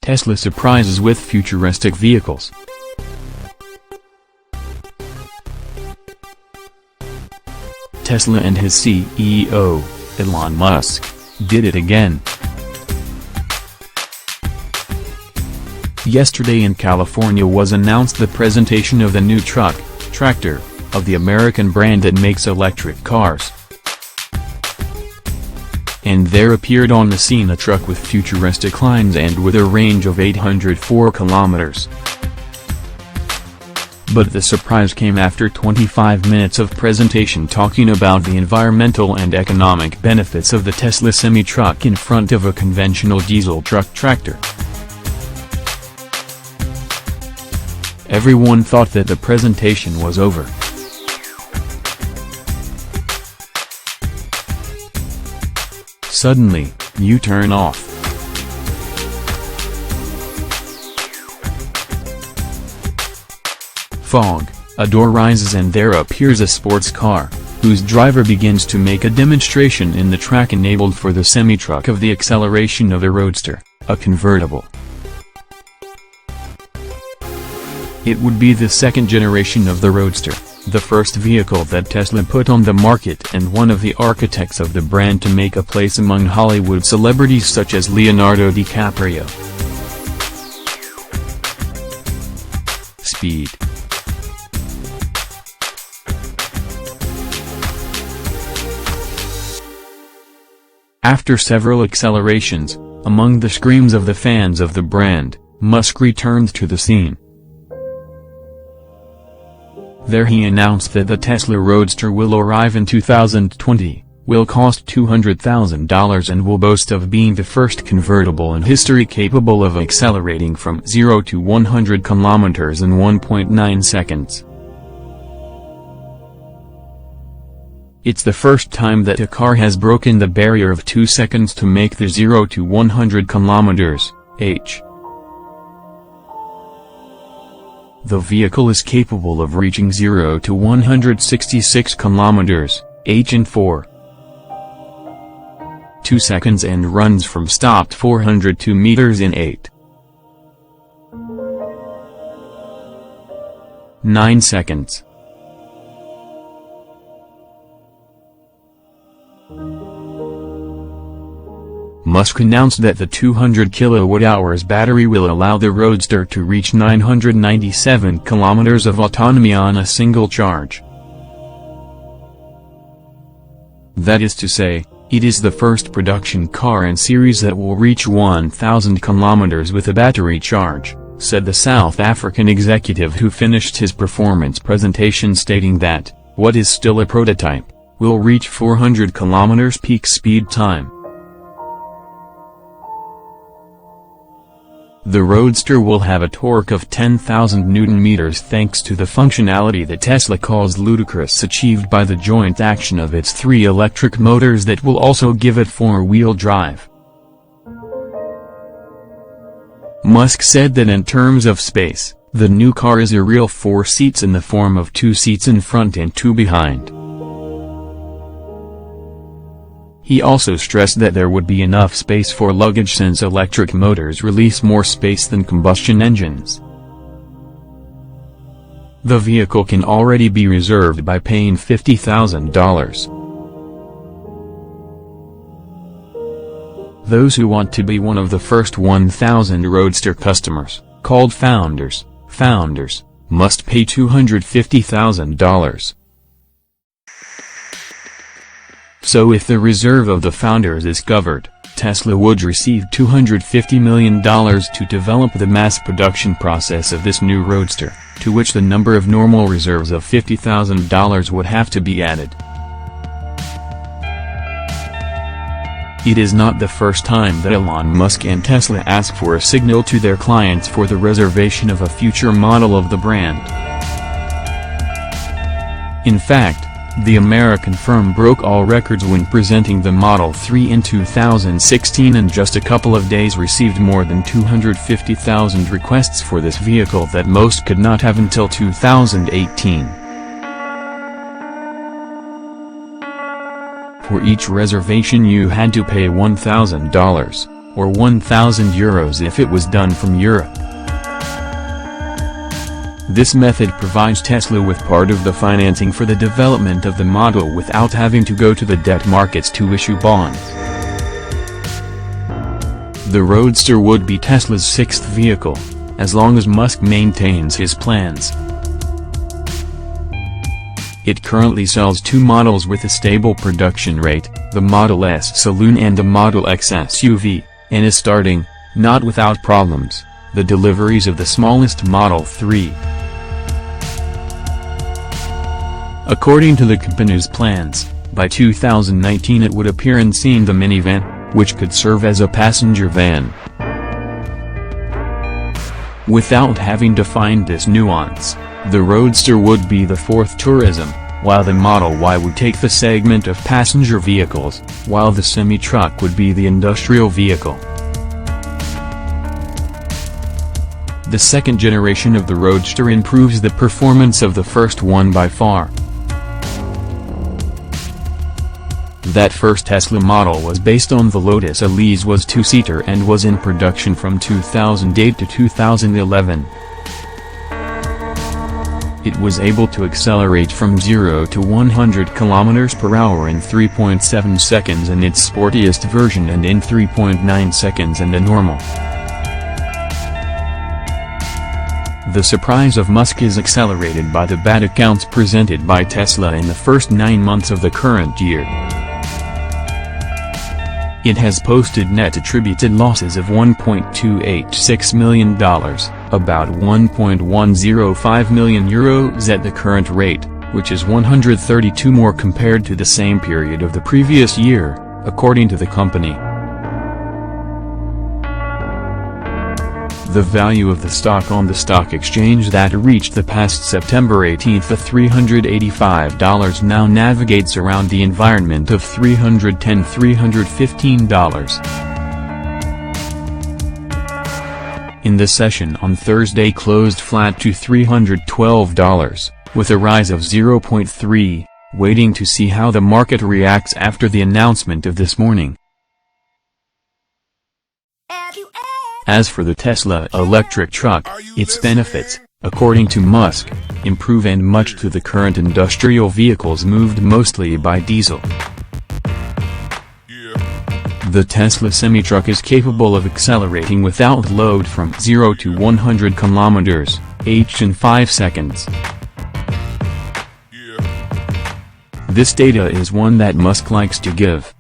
Tesla surprises with futuristic vehicles. Tesla and his CEO, Elon Musk, did it again. Yesterday in California was announced the presentation of the new tractor, of the American brand that makes electric cars. And there appeared on the scene a truck with futuristic lines and with a range of 804 kilometers. But the surprise came after 25 minutes of presentation talking about the environmental and economic benefits of the Tesla semi-truck in front of a conventional diesel tractor. Everyone thought that the presentation was over. Suddenly, you turn off. Fog, a door rises and there appears a sports car, whose driver begins to make a demonstration in the track enabled for the semi-truck of the acceleration of a roadster, a convertible. It would be the second generation of the Roadster, the first vehicle that Tesla put on the market and one of the architects of the brand to make a place among Hollywood celebrities such as Leonardo DiCaprio. Speed. After several accelerations, among the screams of the fans of the brand, Musk returned to the scene. There he announced that the Tesla Roadster will arrive in 2020, will cost $200,000 and will boast of being the first convertible in history capable of accelerating from 0 to 100 kilometers in 1.9 seconds. It's the first time that a car has broken the barrier of 2 seconds to make the 0 to 100 kilometers, h. The vehicle is capable of reaching 0 to 166 kilometers, h in 4.2 seconds and runs from stopped 402 meters in 8.9 seconds. Musk announced that the 200 kWh battery will allow the Roadster to reach 997 kilometers of autonomy on a single charge. That is to say, it is the first production car in series that will reach 1,000 kilometers with a battery charge, said the South African executive who finished his performance presentation stating that, what is still a prototype, will reach 400 kilometers peak speed time. The Roadster will have a torque of 10,000 Nm thanks to the functionality that Tesla calls ludicrous achieved by the joint action of its 3 electric motors that will also give it 4-wheel drive. Musk said that in terms of space, the new car is a real 4 seats in the form of 2 seats in front and 2 behind. He also stressed that there would be enough space for luggage since electric motors release more space than combustion engines. The vehicle can already be reserved by paying $50,000. Those who want to be one of the first 1,000 Roadster customers, called founders, must pay $250,000. So if the reserve of the founders is covered, Tesla would receive $250 million to develop the mass production process of this new Roadster, to which the number of normal reserves of $50,000 would have to be added. It is not the first time that Elon Musk and Tesla ask for a signal to their clients for the reservation of a future model of the brand. In fact, the American firm broke all records when presenting the Model 3 in 2016 and just a couple of days received more than 250,000 requests for this vehicle that most could not have until 2018. For each reservation you had to pay $1,000, or €1,000 if it was done from Europe. This method provides Tesla with part of the financing for the development of the model without having to go to the debt markets to issue bonds. The Roadster would be Tesla's sixth vehicle, as long as Musk maintains his plans. It currently sells two models with a stable production rate, the Model S Saloon and the Model X SUV, and is starting, not without problems, the deliveries of the smallest Model 3. According to the company's plans, by 2019 it would appear in seeing the minivan, which could serve as a passenger van. Without having defined this nuance, the Roadster would be the fourth tourism, while the Model Y would take the segment of passenger vehicles, while the semi-truck would be the industrial vehicle. The second generation of the Roadster improves the performance of the first one by far. That first Tesla model was based on the Lotus Elise, was two-seater and was in production from 2008 to 2011. It was able to accelerate from 0 to 100 km per hour in 3.7 seconds in its sportiest version and in 3.9 seconds in the normal. The surprise of Musk is accelerated by the bad accounts presented by Tesla in the first 9 months of the current year. It has posted net attributed losses of $1.286 million, about €1.105 million at the current rate, which is 132 more compared to the same period of the previous year, according to the company. The value of the stock on the stock exchange that reached the past September 18 at $385 now navigates around the environment of $310–315. In the session on Thursday closed flat to $312, with a rise of 0.3, waiting to see how the market reacts after the announcement of this morning. As for the Tesla electric truck, its benefits, according to Musk, improve and much to the current industrial vehicles moved mostly by diesel. The Tesla semi-truck is capable of accelerating without load from 0 to 100 km/h in 5 seconds. This data is one that Musk likes to give.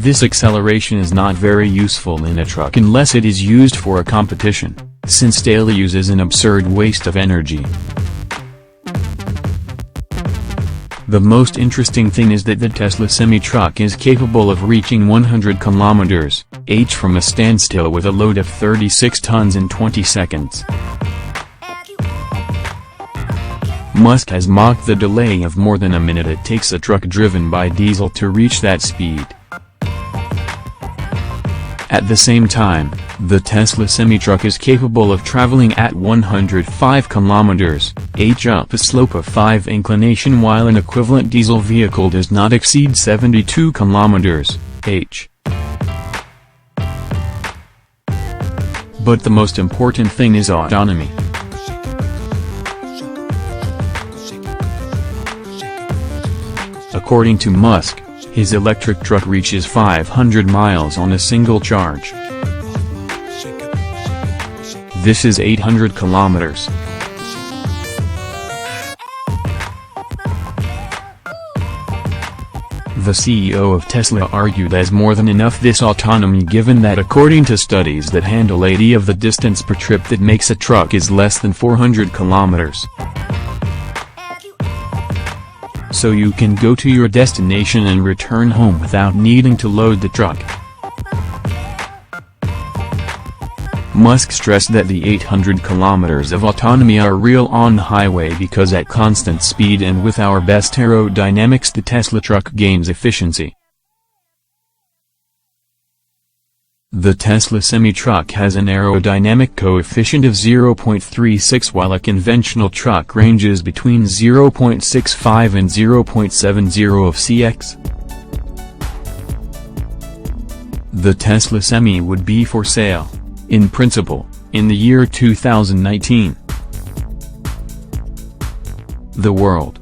This acceleration is not very useful in a truck unless it is used for a competition, since daily use is an absurd waste of energy. The most interesting thing is that the Tesla semi-truck is capable of reaching 100 km/h from a standstill with a load of 36 tons in 20 seconds. Musk has mocked the delay of more than a minute it takes a truck driven by diesel to reach that speed. At the same time, the Tesla semi-truck is capable of traveling at 105 km/h up a slope of 5 inclination while an equivalent diesel vehicle does not exceed 72 km/h. But the most important thing is autonomy. According to Musk, his electric truck reaches 500 miles on a single charge. This is 800 kilometers. The CEO of Tesla argued as more than enough this autonomy, given that according to studies that handle 80 of the distance per trip that makes a truck is less than 400 kilometers. So you can go to your destination and return home without needing to load the truck. Musk stressed that the 800 kilometers of autonomy are real on highway because at constant speed and with our best aerodynamics the Tesla truck gains efficiency. The Tesla semi-truck has an aerodynamic coefficient of 0.36 while a conventional truck ranges between 0.65 and 0.70 of cx. The Tesla Semi would be for sale, in principle, in the year 2019. The world.